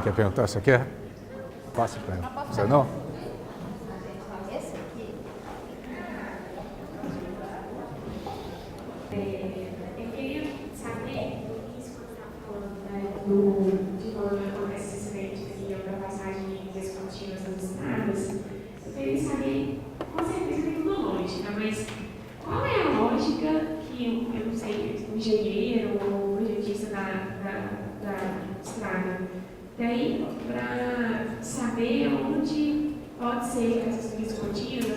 quer perguntar? Você quer? Passa para ela. Você não? Esse aqui. Eu queria saber, isso que você está falando, né, de quando acontece esse acidente aqui, a ultrapassagem descontínuas das estradas, eu queria saber, com certeza tem uma lógica, mas qual é a lógica que, eu não sei, um engenheiro ou um projetista da estrada tem para saber onde pode ser essas vias contínuas, a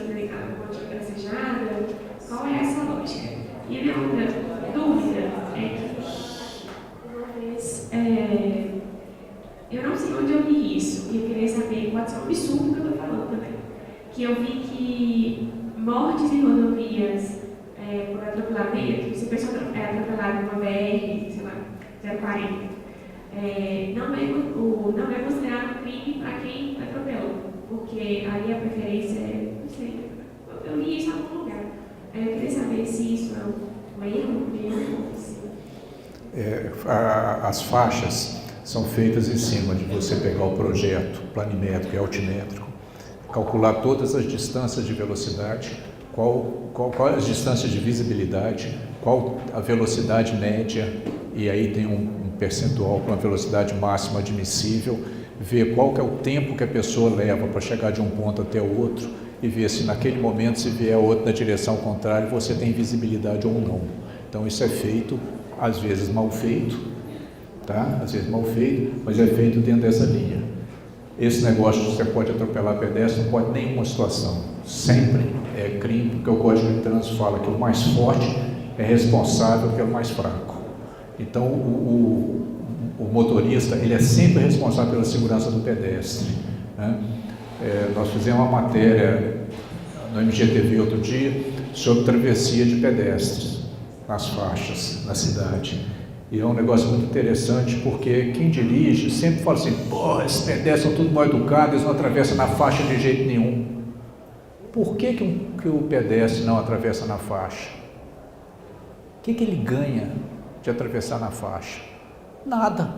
ponte gracejada? Qual é essa lógica? E a minha outra dúvida é que, uma vez, eu não sei onde eu vi isso, e eu queria saber, pode ser um absurdo que eu estou falando também, que eu vi que mortes em rodovias por atropelamento, se a pessoa é atropelada numa BR, sei lá, 040, não é considerado crime para quem atropelou, porque aí a preferência não sei, eu li isso em algum lugar. Eu queria saber se isso é um erro mesmo. As faixas são feitas em cima de você pegar o projeto planimétrico e altimétrico, calcular todas as distâncias de velocidade, qual as distâncias de visibilidade, qual a velocidade média, e aí tem um percentual para uma velocidade máxima admissível, ver qual que é o tempo que a pessoa leva para chegar de um ponto até o outro e ver se naquele momento, se vier outro na direção contrária, você tem visibilidade ou não. Então isso é feito, às vezes mal feito, tá? Às vezes mal feito, mas é feito dentro dessa linha. Esse negócio de você pode atropelar pedestre, não pode nenhuma situação. Sempre é crime, porque o Código de Trânsito fala que o mais forte é responsável pelo mais fraco. Então, o motorista, ele é sempre responsável pela segurança do pedestre, né? Nós fizemos uma matéria no MGTV outro dia sobre travessia de pedestres nas faixas, na cidade. E é um negócio muito interessante, porque quem dirige sempre fala assim, pô, esses pedestres são tudo mal educados, eles não atravessam na faixa de jeito nenhum. Por que o pedestre não atravessa na faixa? O que ele ganha de atravessar na faixa? Nada.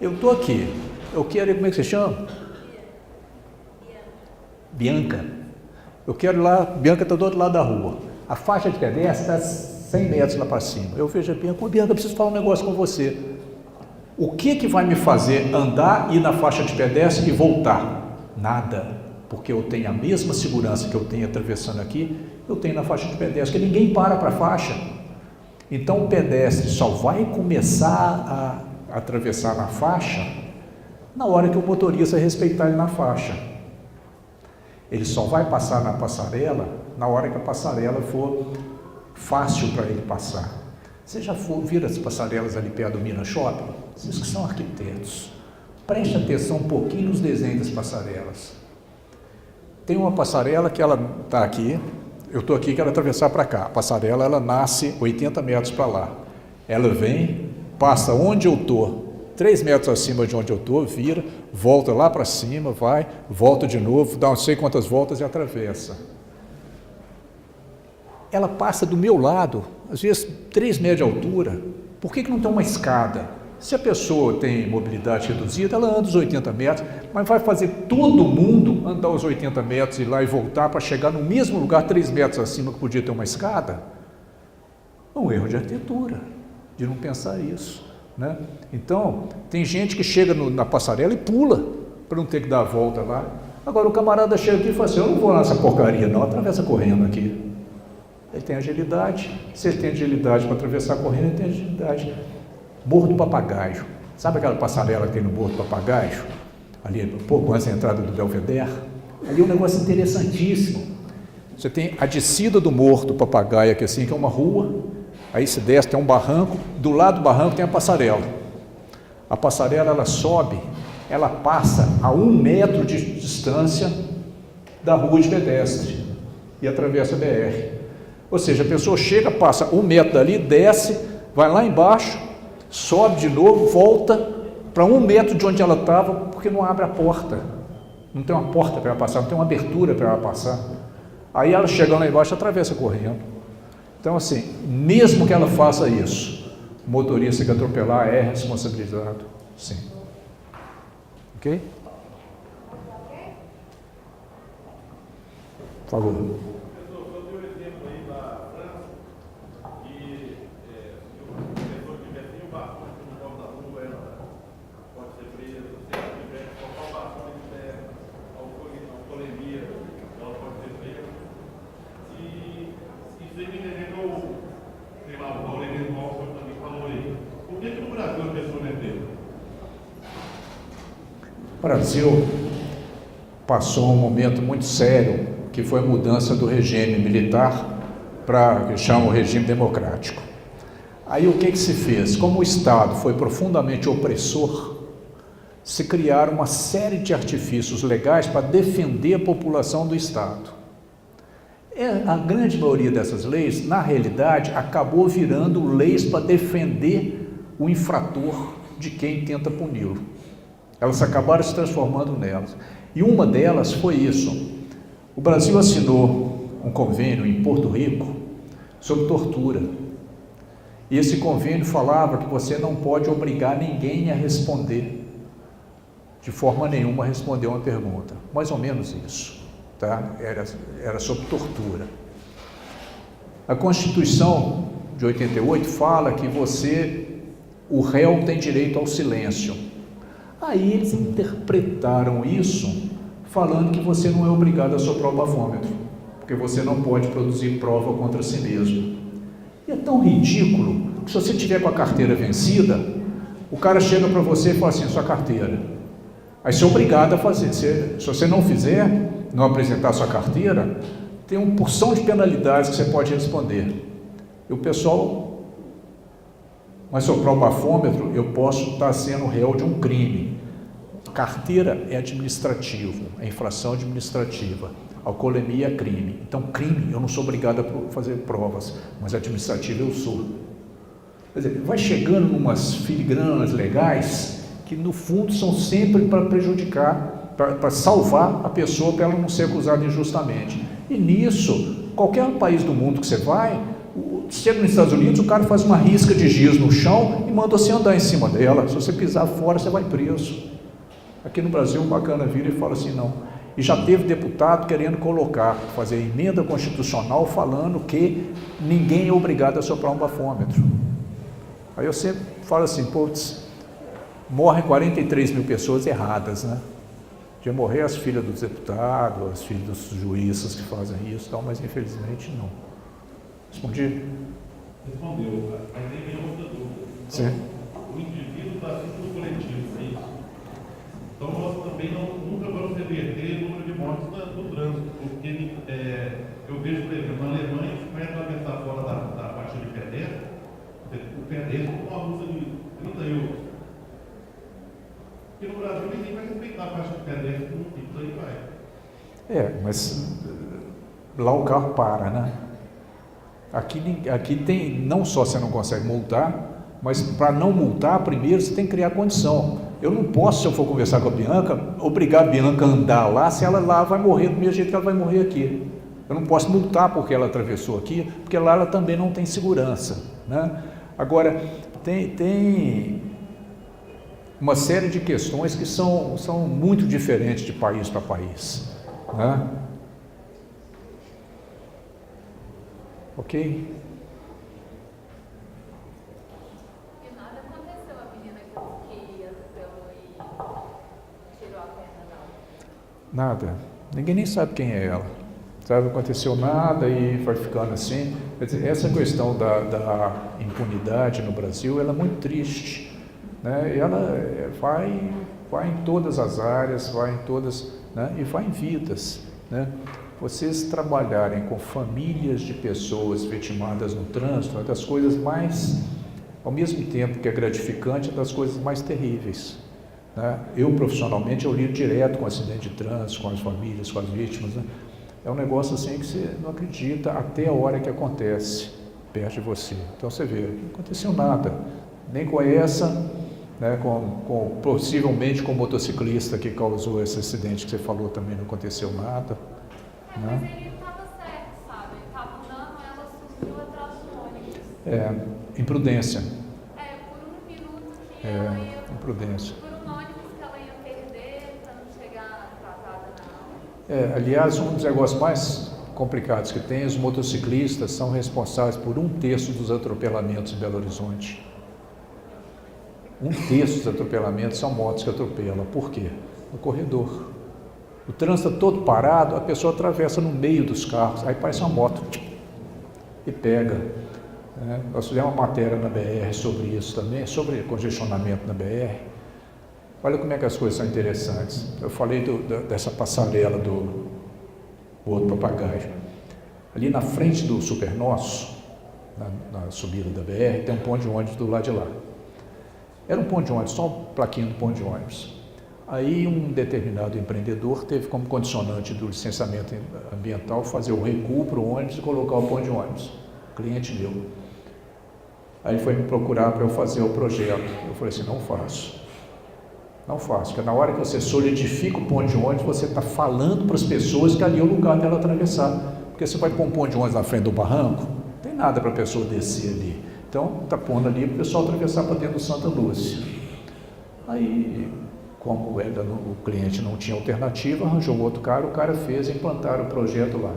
Eu estou aqui, eu quero ir, como é que você chama? Bianca. Eu quero ir lá, Bianca está do outro lado da rua. A faixa de pedestre está 100 metros lá para cima. Eu vejo a Bianca, Bianca, eu preciso falar um negócio com você. O que vai me fazer andar, ir na faixa de pedestre e voltar? Nada. Porque eu tenho a mesma segurança que eu tenho atravessando aqui, eu tenho na faixa de pedestre, porque ninguém para a faixa. Então o pedestre só vai começar a atravessar na faixa na hora que o motorista respeitar ele na faixa. Ele só vai passar na passarela na hora que a passarela for fácil para ele passar. Você já viram as passarelas ali perto do Minas Shopping? Vocês que são arquitetos, preste atenção um pouquinho nos desenhos das passarelas. Tem uma passarela que ela está aqui, eu estou aqui, quero atravessar para cá. A passarela, ela nasce 80 metros para lá. Ela vem, passa onde eu estou, 3 metros acima de onde eu estou, vira, volta lá para cima, vai, volta de novo, dá não sei quantas voltas e atravessa. Ela passa do meu lado, às vezes 3 metros de altura. Por que não tem uma escada? Se a pessoa tem mobilidade reduzida, ela anda os 80 metros, mas vai fazer todo mundo andar os 80 metros, ir lá e voltar para chegar no mesmo lugar, 3 metros acima, que podia ter uma escada? É um erro de arquitetura, de não pensar isso, né? Então, tem gente que chega na passarela e pula, para não ter que dar a volta lá. Agora, o camarada chega aqui e fala assim, eu não vou nessa porcaria não, atravessa correndo aqui. Ele tem agilidade, se ele tem agilidade para atravessar correndo, ele tem agilidade. Morro do Papagaio, sabe aquela passarela que tem no Morro do Papagaio? Ali, um pouco antes da entrada do Belvedere? Ali é um negócio interessantíssimo. Você tem a descida do Morro do Papagaio aqui assim, que é uma rua, aí se desce, tem um barranco, do lado do barranco tem a passarela. A passarela, ela sobe, ela passa a 1 metro de distância da rua de pedestre e atravessa a BR. Ou seja, a pessoa chega, passa 1 metro dali, desce, vai lá embaixo, sobe de novo, volta para 1 metro de onde ela estava, porque não abre a porta. Não tem uma porta para ela passar, não tem uma abertura para ela passar. Aí ela chegando lá embaixo, atravessa correndo. Então, assim, mesmo que ela faça isso, o motorista que atropelar é responsabilizado, sim. Ok? Por favor. O Brasil passou um momento muito sério, que foi a mudança do regime militar para o que chama o regime democrático. Aí o que se fez? Como o Estado foi profundamente opressor, se criaram uma série de artifícios legais para defender a população do Estado. A grande maioria dessas leis, na realidade, acabou virando leis para defender o infrator de quem tenta puni-lo. Elas acabaram se transformando nelas. E uma delas foi isso. O Brasil assinou um convênio em Porto Rico sobre tortura. E esse convênio falava que você não pode obrigar ninguém a responder, de forma nenhuma a responder uma pergunta. Mais ou menos isso, tá? Era sobre tortura. A Constituição de 88 fala que o réu tem direito ao silêncio. Aí eles interpretaram isso falando que você não é obrigado a soprar o bafômetro, porque você não pode produzir prova contra si mesmo. E é tão ridículo que se você tiver com a carteira vencida, o cara chega para você e fala assim, sua carteira. Aí você é obrigado a fazer. Se você não fizer, não apresentar sua carteira, tem uma porção de penalidades que você pode responder. E o pessoal, mas soprar o bafômetro, eu posso estar sendo réu de um crime. Carteira é administrativo, é infração administrativa. Alcoolemia é crime. Então, crime, eu não sou obrigado a fazer provas, mas administrativo eu sou. Quer dizer, vai chegando em umas filigranas legais que, no fundo, são sempre para prejudicar, para salvar a pessoa para ela não ser acusada injustamente. E nisso, qualquer país do mundo que você vai, chega nos Estados Unidos, o cara faz uma risca de giz no chão e manda você andar em cima dela. Se você pisar fora, você vai preso. Aqui no Brasil, um bacana vira e fala assim, não. E já teve deputado querendo fazer emenda constitucional falando que ninguém é obrigado a soprar um bafômetro. Aí eu sempre falo assim, putz, morrem 43 mil pessoas erradas, né? Já morrer as filhas dos deputados, as filhas dos juízes que fazem isso, tal, mas infelizmente não. Respondi? Respondeu, mas tem outra dúvida. Sim. O indivíduo está acima do coletivo, é isso? Então nós também nunca vamos reverter o número de mortes no trânsito, porque eu vejo, por exemplo, na Alemanha, vai atravessar fora da faixa de pedestre, o pedestre com uma multa de 30 euros. Porque no Brasil ninguém vai respeitar a faixa de pedestre, isso aí vai. Mas lá o carro para, né? Aqui tem, não só você não consegue multar, mas para não multar, primeiro você tem que criar condição. Eu não posso, se eu for conversar com a Bianca, obrigar a Bianca a andar lá, se ela lá vai morrer do mesmo jeito que ela vai morrer aqui. Eu não posso multar porque ela atravessou aqui, porque lá ela também não tem segurança, né? Agora, tem uma série de questões que são muito diferentes de país para país, né? Ok? E nada aconteceu, a menina que atropelou e tirou a perna dela. Nada. Ninguém nem sabe quem é ela. Sabe, aconteceu nada e vai ficando assim. Quer dizer, essa questão da impunidade no Brasil, ela é muito triste, né? E ela vai em todas as áreas, vai em todas, né? E vai em vidas, né? Vocês trabalharem com famílias de pessoas vitimadas no trânsito é das coisas mais, ao mesmo tempo que é gratificante, é das coisas mais terríveis, né? Eu, profissionalmente, eu lido direto com acidente de trânsito, com as famílias, com as vítimas, né? É um negócio assim que você não acredita até a hora que acontece perto de você. Então você vê, não aconteceu nada, nem com essa, né, possivelmente com o motociclista que causou esse acidente que você falou também não aconteceu nada. Mas ele estava certo, sabe? Ele estava andando, ela surgiu atrás do ônibus. Imprudência. Por um minuto que ela ia... Imprudência. Por um ônibus que ela ia perder, Aliás, um dos negócios mais complicados que tem, os motociclistas são responsáveis por 1/3 dos atropelamentos em Belo Horizonte. 1/3 dos atropelamentos são motos que atropelam. Por quê? No corredor. O trânsito todo parado, a pessoa atravessa no meio dos carros, aí parece uma moto e pega. Nós fizemos uma matéria na BR sobre isso também, sobre congestionamento na BR. Olha como é que as coisas são interessantes. Eu falei dessa passarela do outro papagaio. Ali na frente do Super Nosso, na subida da BR, tem um ponto de ônibus do lado de lá. Era um ponto de ônibus, só uma plaquinha do ponto de ônibus. Aí um determinado empreendedor teve como condicionante do licenciamento ambiental fazer o recuo para o ônibus e colocar o ponto de ônibus. Cliente meu. Aí foi me procurar para eu fazer o projeto. Eu falei assim, não faço. Não faço, porque na hora que você solidifica o ponto de ônibus, você está falando para as pessoas que ali é o lugar dela atravessar. Porque você vai pôr um ponto de ônibus na frente do barranco, não tem nada para a pessoa descer ali. Então, está pondo ali para o pessoal atravessar para dentro do Santa Lúcia. Aí, como o cliente não tinha alternativa, arranjou um outro cara, o cara fez e implantaram o projeto lá.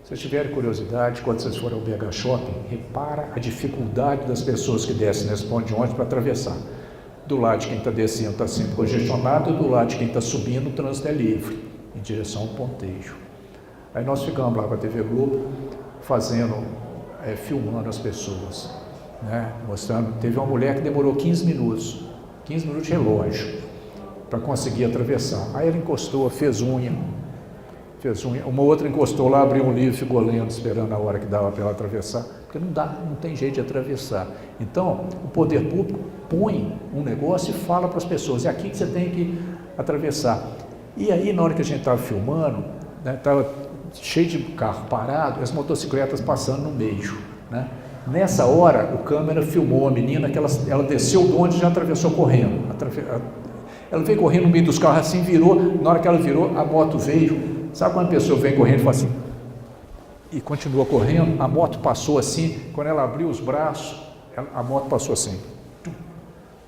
Se vocês tiverem curiosidade, quando vocês forem ao BH Shopping, repara a dificuldade das pessoas que descem nesse ponto de ônibus para atravessar. Do lado de quem está descendo está sempre congestionado, e do lado de quem está subindo o trânsito é livre, em direção ao pontejo. Aí nós ficamos lá com a TV Globo, filmando as pessoas, mostrando. Teve uma mulher que demorou 15 minutos de relógio, para conseguir atravessar. Aí ela encostou, fez unha, uma outra encostou lá, abriu um livro, ficou lendo, esperando a hora que dava para ela atravessar, porque não tem jeito de atravessar. Então, o poder público põe um negócio e fala para as pessoas, é aqui que você tem que atravessar. E aí, na hora que a gente estava filmando, estava cheio de carro parado, as motocicletas passando no meio, Nessa hora, o câmera filmou a menina que ela desceu do ônibus e já atravessou correndo. Ela veio correndo no meio dos carros assim, virou, na hora que ela virou, a moto veio. Sabe quando a pessoa vem correndo e fala assim, e continua correndo, a moto passou assim, quando ela abriu os braços, a moto passou assim,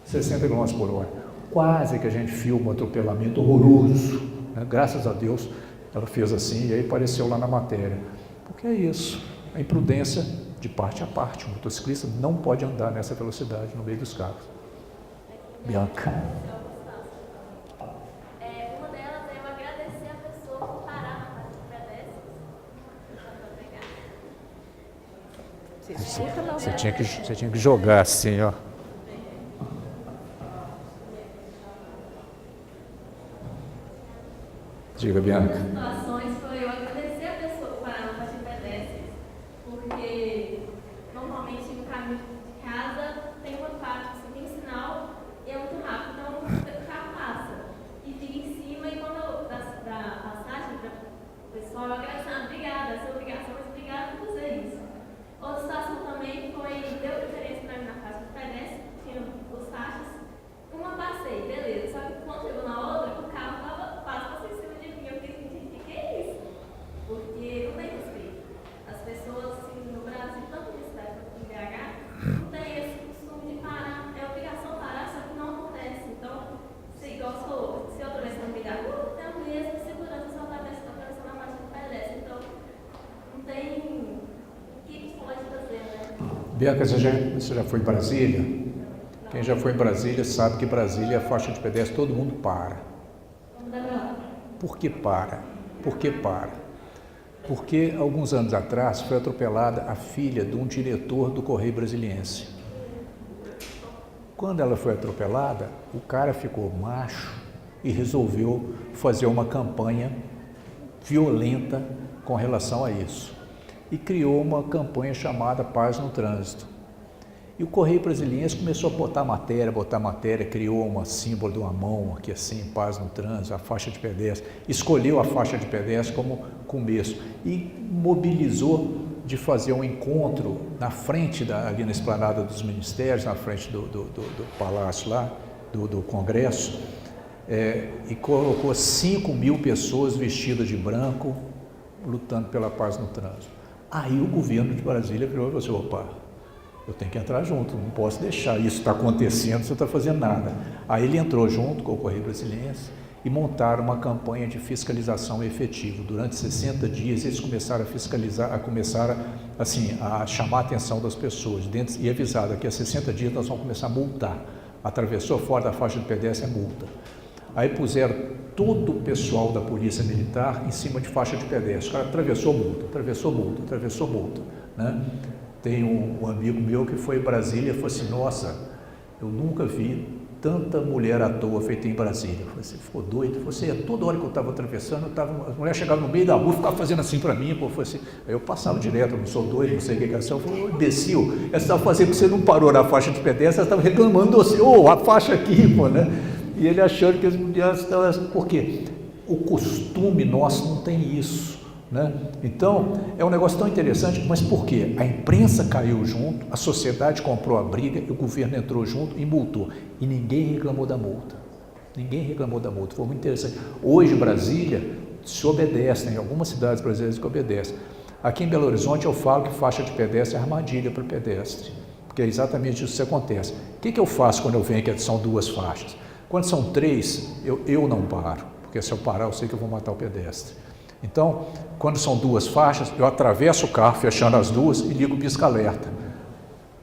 60 km por hora. Quase que a gente filma um atropelamento horroroso, Graças a Deus ela fez assim, e aí apareceu lá na matéria. Porque é isso, a imprudência de parte a parte. O motociclista não pode andar nessa velocidade no meio dos carros. Bianca. Uma delas é eu agradecer a pessoa por parar na faixa de pedestres. Você tinha que jogar assim, ó. Diga, Bianca. Uma das situações foi eu agradecer a pessoa por parar na faixa de pedestres, porque normalmente no caminho de casa tem uma faixa, assim, tem sinal e é muito rápido, então o carro passa e fica em cima, e quando eu da passagem para o pessoal, eu agradeço, obrigada, essa é a obrigação, mas obrigada por fazer isso. Outra situação também foi, deu diferença para mim na faixa de pedestre, tinha duas faixas, uma passei, beleza, só que quando chegou na outra, o carro estava quase passando em cima de mim, eu fiquei sentindo, o que é isso? Porque não tem respeito. As pessoas, assim, no Brasil, tanto na cidade quanto em BH, não tem esse costume de parar, é obrigação parar, só que não acontece. Então, se igual você falou, se eu atravessar no meio da rua, tem a mesma segurança se eu atravessar na faixa de pedestre. Então, não tem o que pode fazer, Bianca, você já foi em Brasília? Quem já foi em Brasília sabe que Brasília, a faixa de pedestre, todo mundo para. Por que para? Por que para? Porque, alguns anos atrás, foi atropelada a filha de um diretor do Correio Brasiliense. Quando ela foi atropelada, o cara ficou macho e resolveu fazer uma campanha violenta com relação a isso. E criou uma campanha chamada Paz no Trânsito. E o Correio Brasiliense começou a botar matéria, criou um símbolo de uma mão aqui assim, Paz no Trânsito, a faixa de pedestre, escolheu a faixa de pedestre como começo e mobilizou de fazer um encontro na frente, ali na esplanada dos ministérios, na frente do palácio lá, do Congresso, e colocou 5.000 pessoas vestidas de branco, lutando pela paz no trânsito. Aí o governo de Brasília virou e falou assim, opa, eu tenho que entrar junto, não posso deixar isso estar acontecendo, você não está fazendo nada. Aí ele entrou junto com o Correio Brasiliense e montaram uma campanha de fiscalização efetiva. Durante 60 dias eles começaram a fiscalizar, a chamar a atenção das pessoas e avisaram: daqui a 60 dias nós vamos começar a multar. Atravessou fora da faixa de pedestre, é multa. Aí puseram todo o pessoal da Polícia Militar em cima de faixa de pedestre. O cara atravessou multa, né? Tem um amigo meu que foi em Brasília e falou assim: nossa, eu nunca vi tanta mulher à toa feita em Brasília. Eu falei: você ficou doido? Você, toda hora que eu estava atravessando, as mulheres chegavam no meio da rua e ficavam fazendo assim para mim. Pô, assim. Aí eu passava direto: eu não sou doido, não sei o que é assim. Eu falei: imbecil, você estava fazendo porque você não parou na faixa de pedestre, você estava reclamando assim: a faixa aqui, pô, né? E ele achando que as mulheres estavam... Por quê? O costume nosso não tem isso, né? Então, é um negócio tão interessante, mas por quê? A imprensa caiu junto, a sociedade comprou a briga e o governo entrou junto e multou. E ninguém reclamou da multa. Foi muito interessante. Hoje, Brasília se obedece, em algumas cidades brasileiras que obedecem. Aqui em Belo Horizonte eu falo que faixa de pedestre é armadilha para o pedestre, porque é exatamente isso que acontece. O que eu faço quando eu venho que são 2 faixas? Quando são 3, eu não paro, porque se eu parar eu sei que eu vou matar o pedestre. Então, quando são 2 faixas, eu atravesso o carro fechando as 2 e ligo o pisca-alerta.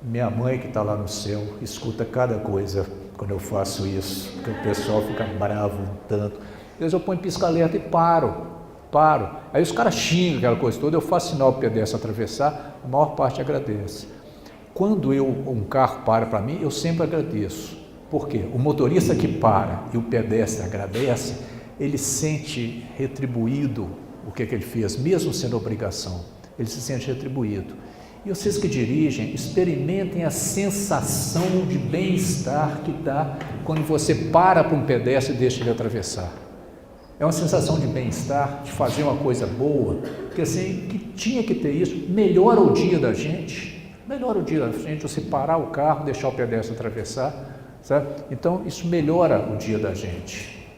Minha mãe, que está lá no céu, escuta cada coisa quando eu faço isso, porque o pessoal fica bravo um tanto. Às vezes eu ponho pisca-alerta e paro. Aí os caras xingam aquela coisa toda, eu faço sinal para o pedestre atravessar, a maior parte agradece. Quando um carro para mim, eu sempre agradeço. Por quê? O motorista que para e o pedestre agradece, ele sente retribuído o que ele fez, mesmo sendo obrigação. Ele se sente retribuído. E vocês que dirigem, experimentem a sensação de bem-estar que dá quando você para um pedestre e deixa ele atravessar. É uma sensação de bem-estar, de fazer uma coisa boa, que assim, que tinha que ter isso, melhora o dia da gente, você parar o carro, deixar o pedestre atravessar. Sabe? Então, isso melhora o dia da gente.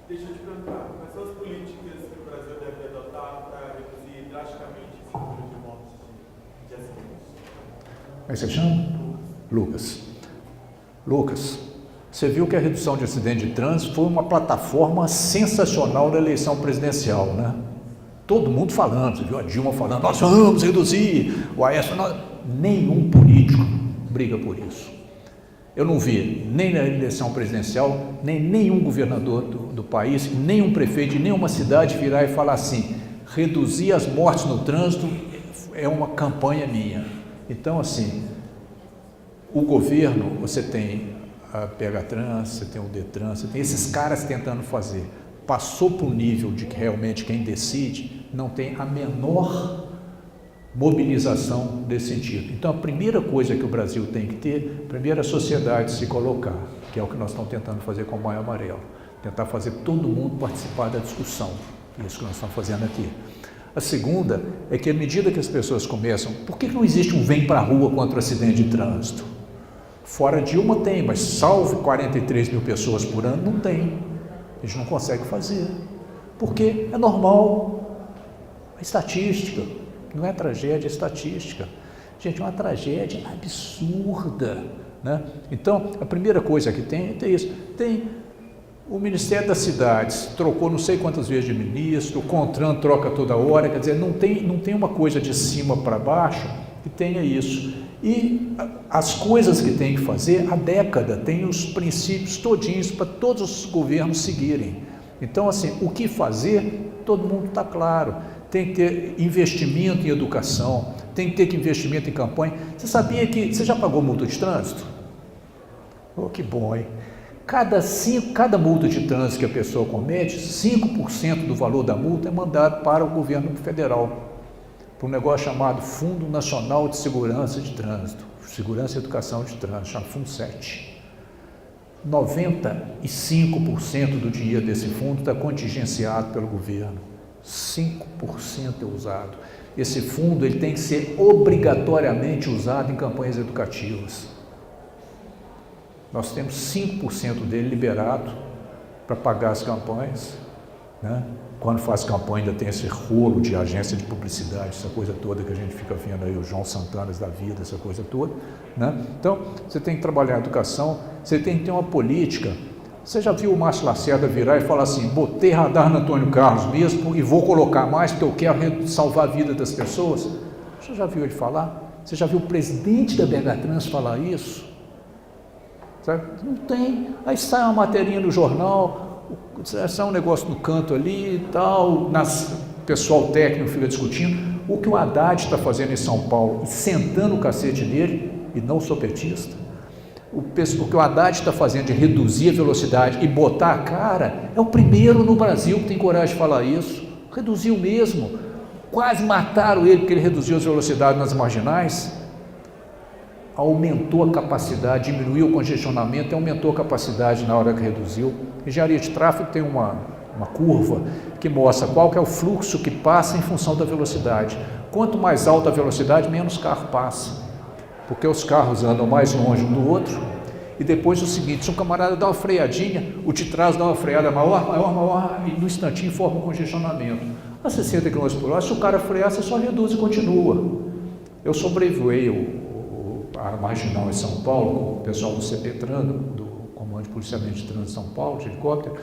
Deixa eu te perguntar, quais são as políticas que o Brasil deve adotar para reduzir drasticamente esse número de mortes de acidentes? Como é que você chama? Lucas, você viu que a redução de acidente de trânsito foi uma plataforma sensacional da eleição presidencial, né? Todo mundo falando, você viu a Dilma falando: nós vamos reduzir, o Aécio... Nenhum político briga por isso. Eu não vi nem na eleição presidencial, nem nenhum governador do país, nenhum prefeito de nenhuma cidade virar e falar assim: reduzir as mortes no trânsito é uma campanha minha. Então, assim, o governo, você tem a PH-Trans, você tem o Detran, você tem esses caras tentando fazer. Passou para o nível de que realmente quem decide não tem a menor mobilização desse sentido. Então, a primeira coisa que o Brasil tem que ter, primeiro a sociedade se colocar, que é o que nós estamos tentando fazer com o Maio Amarelo, tentar fazer todo mundo participar da discussão, isso que nós estamos fazendo aqui. A segunda é que à medida que as pessoas começam, por que não existe um vem para a rua contra o acidente de trânsito? Fora Dilma tem, mas salve 43 mil pessoas por ano, não tem. A gente não consegue fazer, porque é normal, é estatística. Não é tragédia, é estatística. Gente, é uma tragédia absurda, né? Então, a primeira coisa que tem isso. Tem o Ministério das Cidades, trocou não sei quantas vezes de ministro, o CONTRAN troca toda hora, quer dizer, não tem uma coisa de cima para baixo que tenha isso. E as coisas que tem que fazer, há década, tem os princípios todinhos para todos os governos seguirem. Então, assim, o que fazer, todo mundo está claro. Tem que ter investimento em educação, tem que ter investimento em campanha. Você sabia que... Você já pagou multa de trânsito? Oh, que bom, hein? Cada multa de trânsito que a pessoa comete, 5% do valor da multa é mandado para o governo federal, para um negócio chamado Fundo Nacional de Segurança de Trânsito, Segurança e Educação de Trânsito, chama FUNSET. 95% do dinheiro desse fundo está contingenciado pelo governo. 5% é usado. Esse fundo ele tem que ser obrigatoriamente usado em campanhas educativas. Nós temos 5% dele liberado para pagar as campanhas, né? Quando faz campanha ainda tem esse rolo de agência de publicidade, essa coisa toda que a gente fica vendo aí, o João Santana da vida, essa coisa toda, né? Então, você tem que trabalhar a educação, você tem que ter uma política Você já viu o Márcio Lacerda virar e falar assim, botei radar no Antônio Carlos mesmo e vou colocar mais porque eu quero salvar a vida das pessoas? Você já viu ele falar? Você já viu o presidente da BH Trans falar isso? Certo? Não tem. Aí sai uma materinha no jornal, sai um negócio no canto ali e tal, o pessoal técnico fica discutindo. O que o Haddad está fazendo em São Paulo, sentando o cacete nele, e não sou petista, o que o Haddad está fazendo de reduzir a velocidade e botar a cara, é o primeiro no Brasil que tem coragem de falar isso. Reduziu mesmo, quase mataram ele porque ele reduziu as velocidades nas marginais, aumentou a capacidade, diminuiu o congestionamento e aumentou a capacidade na hora que reduziu. Engenharia de tráfego tem uma curva que mostra qual que é o fluxo que passa em função da velocidade. Quanto mais alta a velocidade, menos carro passa, porque os carros andam mais longe um do outro. E depois o seguinte, se um camarada dá uma freadinha, o de trás dá uma freada maior, e no instantinho forma um congestionamento. A 60 km por hora, se o cara frear, você só reduz e continua. Eu sobrevoei a marginal em São Paulo, com o pessoal do CPTran, do Comando de Policiamento de Trânsito de São Paulo, de helicóptero,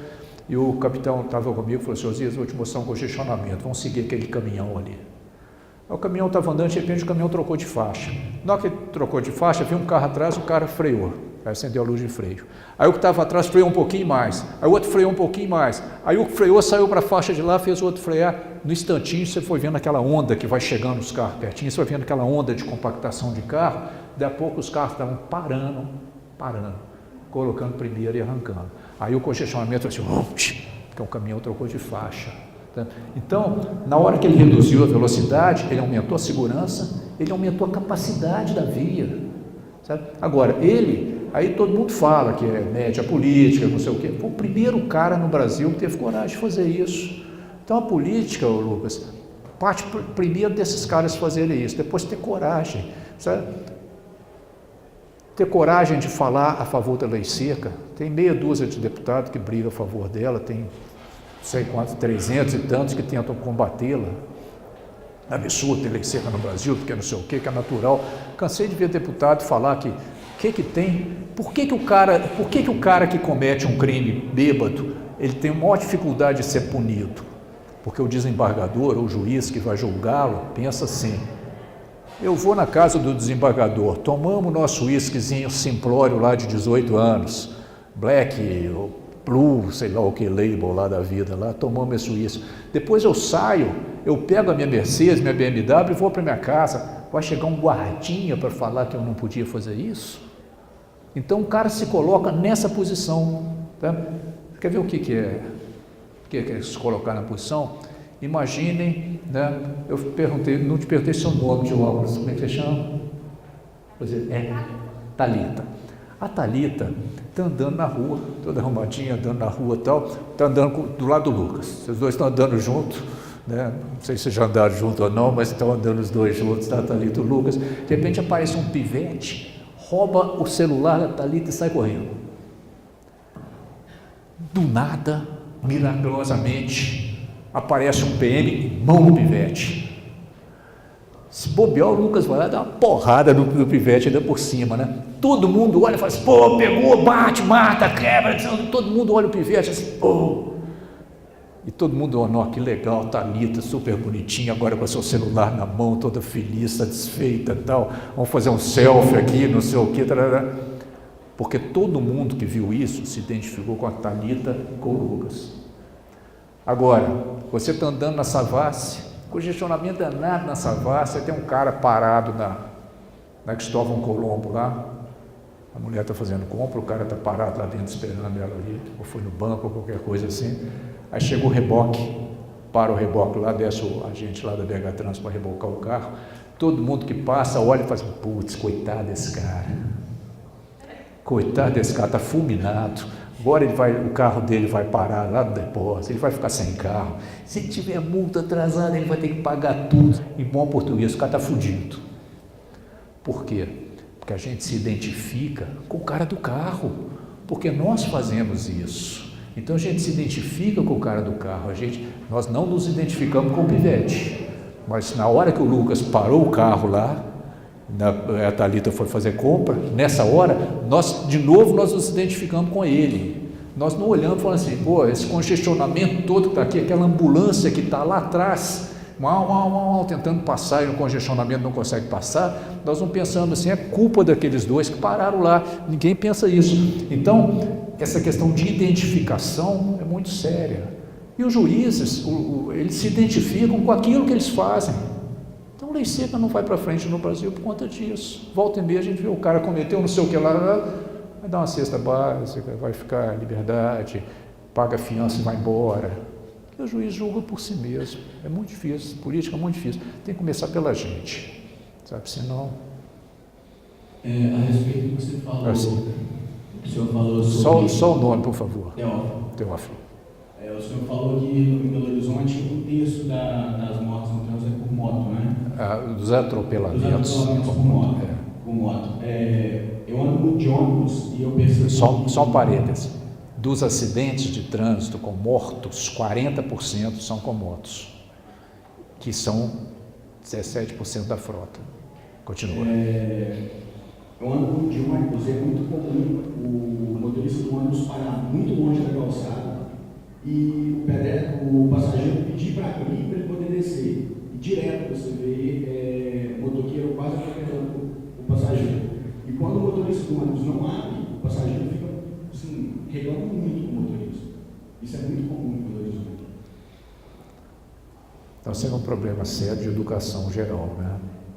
e o capitão estava comigo e falou assim, Osias, vou te mostrar um congestionamento, vamos seguir aquele caminhão ali. Aí o caminhão estava andando, de repente o caminhão trocou de faixa. Na hora que ele trocou de faixa, viu um carro atrás, o cara freou, aí acendeu a luz de freio. Aí o que estava atrás freou um pouquinho mais, aí o outro freou um pouquinho mais, aí o que freou saiu para a faixa de lá, fez o outro frear. No instantinho você foi vendo aquela onda que vai chegando os carros pertinho, você foi vendo aquela onda de compactação de carro, daí a pouco os carros estavam parando, colocando primeiro e arrancando. Aí o congestionamento assim, porque o caminhão trocou de faixa. Então, na hora que ele reduziu a velocidade, ele aumentou a segurança, ele aumentou a capacidade da via. Sabe? Agora, aí todo mundo fala que é média política, não sei o quê. Foi o primeiro cara no Brasil que teve coragem de fazer isso. Então a política, Lucas, parte primeiro desses caras fazerem isso, depois ter coragem, sabe? Ter coragem de falar a favor da lei seca. Tem meia dúzia de deputados que brigam a favor dela, tem não sei quantos, 300 e tantos que tentam combatê-la. É absurdo ter lei seca no Brasil, porque não sei o que é natural. Cansei de ver deputado falar que tem, por que o cara que comete um crime bêbado, ele tem maior dificuldade de ser punido? Porque o desembargador ou o juiz que vai julgá-lo pensa assim, eu vou na casa do desembargador, tomamos nosso uísquezinho simplório lá de 18 anos, Black, Blue, sei lá o que label lá da vida, lá tomamos esse uísque. Depois eu saio, eu pego a minha Mercedes, minha BMW e vou para minha casa. Vai chegar um guardinha para falar que eu não podia fazer isso? Então o cara se coloca nessa posição. Tá? Quer ver o que é se colocar na posição? Imaginem, né? Eu não te perguntei seu nome de óculos, como é que você chama? Thalita. A Thalita está andando na rua, toda arrumadinha, andando na rua e tal, está andando do lado do Lucas. Os dois estão andando juntos, né? Não sei se já andaram juntos ou não, mas estão andando os dois juntos, tá? A Thalita e o Lucas. De repente aparece um pivete, rouba o celular da Thalita e sai correndo. Do nada, milagrosamente, aparece um PM, mão no pivete. Se bobear, o Lucas vai lá dar uma porrada no pivete ainda por cima, né? Todo mundo olha e fala assim, pô, pegou, bate, mata, quebra, todo mundo olha o pivete assim, pô. E todo mundo, ó, que legal, Thalita, super bonitinha, agora com seu celular na mão, toda feliz, satisfeita e tal, vamos fazer um selfie aqui, não sei o que, tarará. Porque todo mundo que viu isso se identificou com a Thalita e com o Lucas. Agora, você está andando na Savassi, congestionamento danado na Savassi, tem um cara parado na Cristóvão Colombo lá, a mulher está fazendo compra, o cara está parado lá dentro esperando ela ali, ou foi no banco ou qualquer coisa assim, aí chega o reboque, para o reboque lá, desce o agente lá da BH Trans para rebocar o carro, todo mundo que passa olha e fala assim, putz, coitado desse cara está fulminado, agora o carro dele vai parar lá no depósito, ele vai ficar sem carro, se tiver multa atrasada ele vai ter que pagar tudo, em bom português, o cara está fudido. Por quê? Porque a gente se identifica com o cara do carro, porque nós fazemos isso, então a gente se identifica com o cara do carro, nós não nos identificamos com o pivete, mas na hora que o Lucas parou o carro lá, a Thalita foi fazer compra, nessa hora, nós nos identificamos com ele, Nós não olhamos e falamos assim, pô, esse congestionamento todo que está aqui, aquela ambulância que está lá atrás, tentando passar e o congestionamento não consegue passar, nós não pensamos assim, é culpa daqueles dois que pararam lá, ninguém pensa isso. Então, essa questão de identificação é muito séria. E os juízes, eles se identificam com aquilo que eles fazem. Então, lei seca não vai para frente no Brasil por conta disso. Volta e meia a gente vê o cara cometeu não sei o que lá, vai dar uma cesta básica, vai ficar em liberdade, paga a fiança e vai embora. E o juiz julga por si mesmo. É muito difícil, política é muito difícil. Tem que começar pela gente, sabe? Senão... a respeito do que você falou, assim. o senhor falou sobre... Só o nome, por favor. Teófilo. O senhor falou que em Belo Horizonte 1/3 das mortes no trânsito é por moto, né? Dos atropelamentos por moto. Com moto. Eu ando muito de ônibus e eu percebo... Só um parêntese. Dos acidentes de trânsito com mortos, 40% são com motos, que são 17% da frota. Continua. Eu ando muito de ônibus, é muito comum o motorista do ônibus parar muito longe da calçada e o passageiro pedir para abrir para ele poder descer. E direto você vê o motoqueiro quase atropelando o passageiro. E quando o motorista do ônibus não abre, o passageiro fica assim, reclama muito com o motorista. Isso é muito comum em Belo Horizonte. Então, isso é um problema sério de educação geral, né?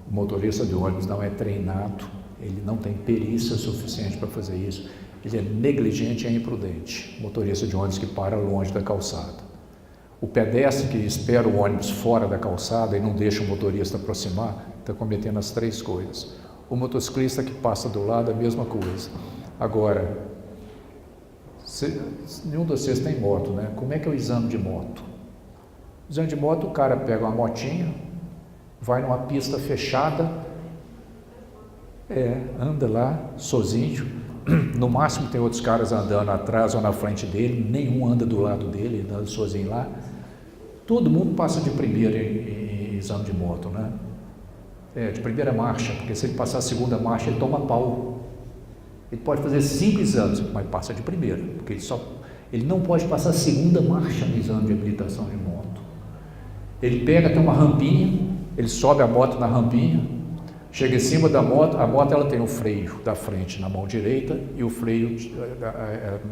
O motorista de ônibus não é treinado, ele não tem perícia suficiente para fazer isso, ele é negligente e é imprudente. O motorista de ônibus que para longe da calçada. O pedestre que espera o ônibus fora da calçada e não deixa o motorista aproximar, está cometendo as 3 coisas. O motociclista que passa do lado, a mesma coisa. Agora, nenhum de vocês tem moto, né? Como é que é o exame de moto? O exame de moto, o cara pega uma motinha, vai numa pista fechada, anda lá sozinho, no máximo tem outros caras andando atrás ou na frente dele, nenhum anda do lado dele, andando sozinho lá. Todo mundo passa de primeira em exame de moto, né? De primeira marcha, porque se ele passar a segunda marcha, ele toma pau. Ele pode fazer 5 exames, mas passa de primeira, porque ele não pode passar a segunda marcha no exame de habilitação de moto. Ele pega, tem uma rampinha, ele sobe a moto na rampinha, chega em cima da moto, a moto ela tem o freio da frente na mão direita e o freio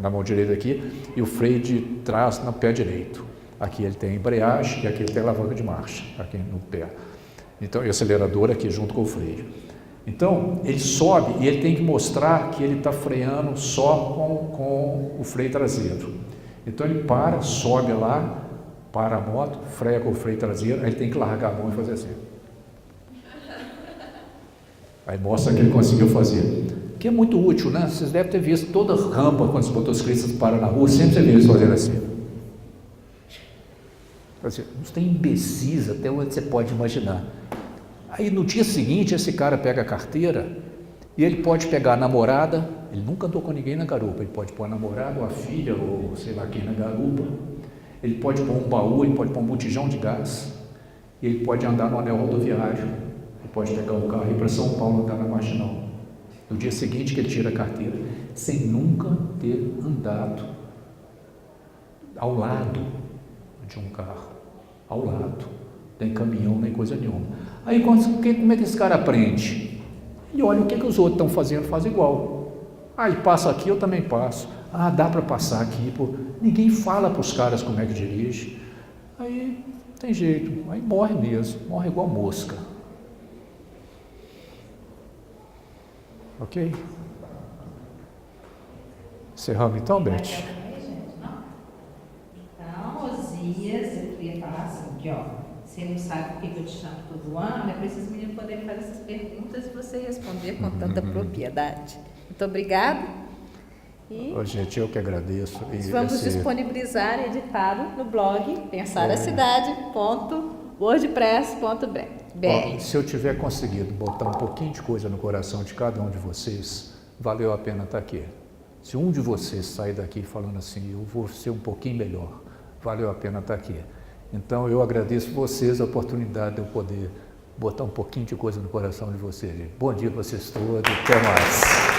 na mão direita aqui e o freio de trás no pé direito. Aqui ele tem a embreagem e aqui ele tem a alavanca de marcha, aqui no pé. Então, o acelerador aqui junto com o freio. Então, ele sobe e ele tem que mostrar que ele está freando só com o freio traseiro. Então, ele para, sobe lá, para a moto, freia com o freio traseiro, aí ele tem que largar a mão e fazer assim. Aí mostra que ele conseguiu fazer. Que é muito útil, né? Vocês devem ter visto toda rampa, quando os motociclistas param na rua, sempre você vê eles fazendo assim. Não tem imbecis até onde você pode imaginar. Aí no dia seguinte esse cara pega a carteira e ele pode pegar a namorada, ele nunca andou com ninguém na garupa, ele pode pôr a namorada ou a filha ou sei lá quem na garupa, ele pode pôr um baú, ele pode pôr um botijão de gás, e ele pode andar no anel rodoviário, ele pode pegar o carro e ir para São Paulo andar na Marginal. No dia seguinte que ele tira a carteira, sem nunca ter andado ao lado de um carro, ao lado, nem caminhão, nem coisa nenhuma. Aí como é que esse cara aprende? Ele olha o que os outros estão fazendo, faz igual. Ele passa aqui, eu também passo. Dá para passar aqui. Ninguém fala para os caras como é que dirige. Aí tem jeito, aí morre mesmo, morre igual mosca. Ok? Encerramos então, Beth? Então, Osias, eu queria falar assim, que você não sabe por que eu te chamo todo ano, é para esses meninos poderem fazer essas perguntas e você responder com tanta propriedade. Muito obrigada. E gente, eu que agradeço. Vamos disponibilizar editado no blog pensaracidade.wordpress.br. Se eu tiver conseguido botar um pouquinho de coisa no coração de cada um de vocês, valeu a pena estar aqui. Se um de vocês sair daqui falando assim, eu vou ser um pouquinho melhor, valeu a pena estar aqui. Então eu agradeço vocês a oportunidade de eu poder botar um pouquinho de coisa no coração de vocês. Bom dia para vocês todos, até mais.